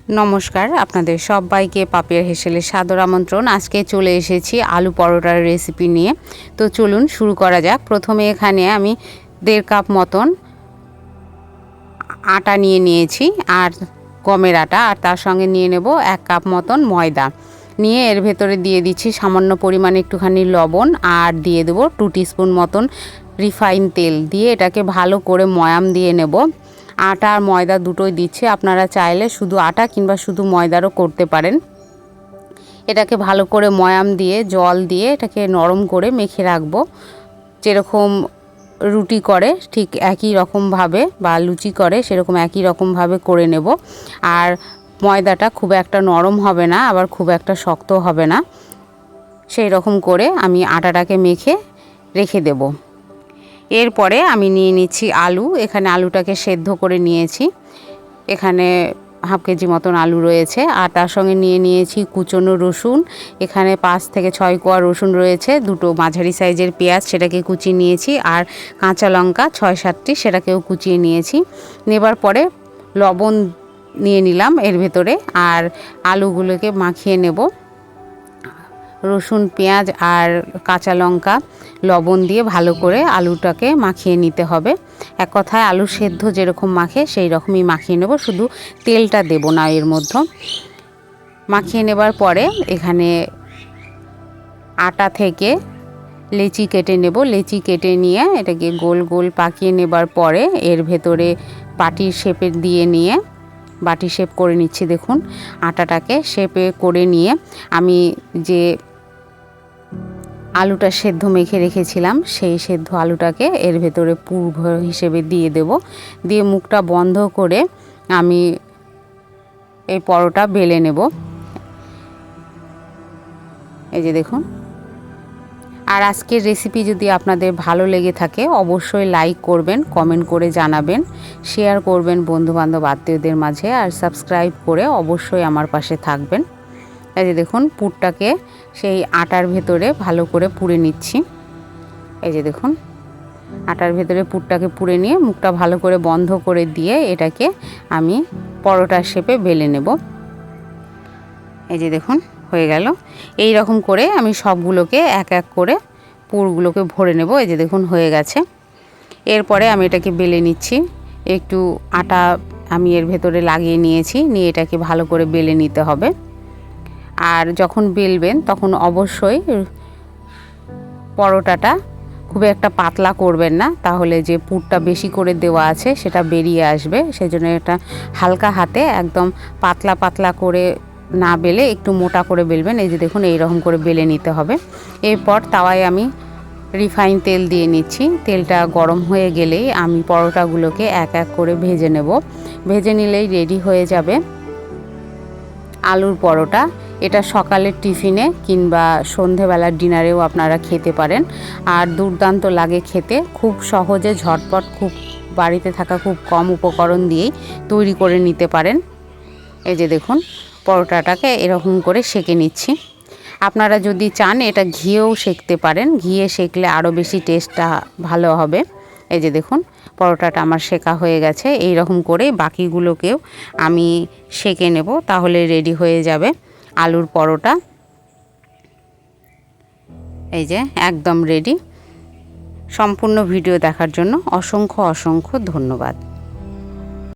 নমস্কার, আপনাদের সবাইকে পাপিয়ার হেসেলের সাদর আমন্ত্রণ। আজকে চলে এসেছি আলু পরোটার রেসিপি নিয়ে। তো চলুন শুরু করা যাক। প্রথমে এখানে আমি 1.5 কাপ মতন আটা নিয়েছি, আর গমের আটা, আর তার সঙ্গে নিয়ে নেব 1 কাপ মতন ময়দা। নিয়ে এর ভেতরে দিয়ে দিচ্ছি সামান্য পরিমাণে একটুখানি লবণ, আর দিয়ে দেবো 2 টিস্পুন মতন রিফাইন তেল। দিয়ে এটাকে ভালো করে ময়াম দিয়ে নেব। আটা আর ময়দা দুটোই দিচ্ছি, আপনারা চাইলে শুধু আটা কিংবা শুধু ময়দারও করতে পারেন। এটাকে ভালো করে ময়াম দিয়ে জল দিয়ে এটাকে নরম করে মেখে রাখবো। যেরকম রুটি করে ঠিক একই রকমভাবে, বা লুচি করে সেরকম একই রকমভাবে করে নেব। আর ময়দাটা খুব একটা নরম হবে না, আবার খুব একটা শক্ত হবে না, সেই রকম করে আমি আটাটাকে মেখে রেখে দেব। এরপরে আমি নিয়ে নিচ্ছি আলু। এখানে আলুটাকে সেদ্ধ করে নিয়েছি। এখানে হাফ কেজি মতন আলু রয়েছে, আর তার সঙ্গে নিয়ে নিয়েছি কুচনো রসুন। এখানে 5 থেকে 6 কোয়া রসুন রয়েছে, 2টো মাঝারি সাইজের পেঁয়াজ সেটাকে কুচিয়ে নিয়েছি, আর কাঁচা লঙ্কা 6-7টি সেটাকেও কুচিয়ে নিয়েছি। নেবার পরে লবণ নিয়ে নিলাম এর ভেতরে, আর আলুগুলোকে মাখিয়ে নেব। রসুন, পেঁয়াজ আর কাঁচা লঙ্কা লবণ দিয়ে ভালো করে আলুটাকে মাখিয়ে নিতে হবে। এক কথায় আলু সেদ্ধ যেরকম মাখে সেই রকমই মাখিয়ে নেব, শুধু তেলটা দেব না এর মধ্যে। মাখিয়ে নেবার পরে এখানে আটা থেকে লেচি কেটে নেব। লেচি কেটে নিয়ে এটাকে গোল গোল পাকিয়ে নেবার পরে এর ভেতরে বাটির শেপে দিয়ে নিয়ে বাটি শেপ করে নিচ্ছি। দেখুন, আটাটাকে শেপে করে নিয়ে আমি যে আলুটা সেদ্ধ মেখে রেখেছিলাম সেই সেদ্ধ আলুটাকে এর ভেতরে পুর হিসেবে দিয়ে দেব। দিয়ে মুখটা বন্ধ করে আমি এই পরোটা বেলে নেব। এই যে দেখুন। আর আজকের রেসিপি যদি আপনাদের ভালো লেগে থাকে অবশ্যই লাইক করবেন, কমেন্ট করে জানাবেন, শেয়ার করবেন বন্ধুবান্ধব আত্মীয়দের মাঝে, আর সাবস্ক্রাইব করে অবশ্যই আমার পাশে থাকবেন। এই যে দেখুন, পুরটাকে সেই আটার ভেতরে ভালো করে পুরে নিচ্ছি। এই যে দেখুন, আটার ভেতরে পুরটাকে পুরে নিয়ে মুখটা ভালো করে বন্ধ করে দিয়ে এটাকে আমি পরোটার শেপে বেলে নেব। এই যে দেখুন, হয়ে গেল। এই রকম করে আমি সবগুলোকে এক এক করে পুরগুলোকে ভরে নেব। এই যে দেখুন, হয়ে গেছে। এরপরে আমি এটাকে বেলে নিচ্ছি। একটু আটা আমি এর ভেতরে লাগিয়ে নিয়েছি, নিয়ে এটাকে ভালো করে বেলে নিতে হবে। আর যখন বেলবেন তখন অবশ্যই পরোটাটা খুব একটা পাতলা করবেন না, তাহলে যে পুরটা বেশি করে দেওয়া আছে সেটা বেরিয়ে আসবে। সেজন্য এটা হালকা হাতে একদম পাতলা পাতলা করে না বেলে একটু মোটা করে বেলবেন। এই যে দেখুন, এই রকম করে বেলে নিতে হবে। এরপর তাওয়ায় আমি রিফাইন তেল দিয়ে নিচ্ছি। তেলটা গরম হয়ে গেলেই আমি পরোটাগুলোকে এক এক করে ভেজে নেব। ভেজে নিলেই রেডি হয়ে যাবে আলুর পরোটা। এটা সকালের টিফিনে কিংবা সন্ধেবেলার ডিনারেও আপনারা খেতে পারেন, আর দুর্দান্ত লাগে খেতে। খুব সহজে ঝটপট, খুব বাড়িতে থাকা খুব কম উপকরণ দিয়েই তৈরি করে নিতে পারেন। এই যে দেখুন, পরোটাটাকে এরকম করে সেঁকে নিচ্ছি। আপনারা যদি চান এটা ঘিয়েও সেঁকতে পারেন, ঘিয়ে সেঁকলে আরও বেশি টেস্টটা ভালো হবে। এই যে দেখুন, পরোটাটা আমার সেঁকা হয়ে গেছে। এই রকম করে বাকিগুলোকেও আমি সেঁকে নেব, তাহলে রেডি হয়ে যাবে আলুর পরোটা। এই যে একদম রেডি। সম্পূর্ণ ভিডিও দেখার জন্য অসংখ্য অসংখ্য ধন্যবাদ।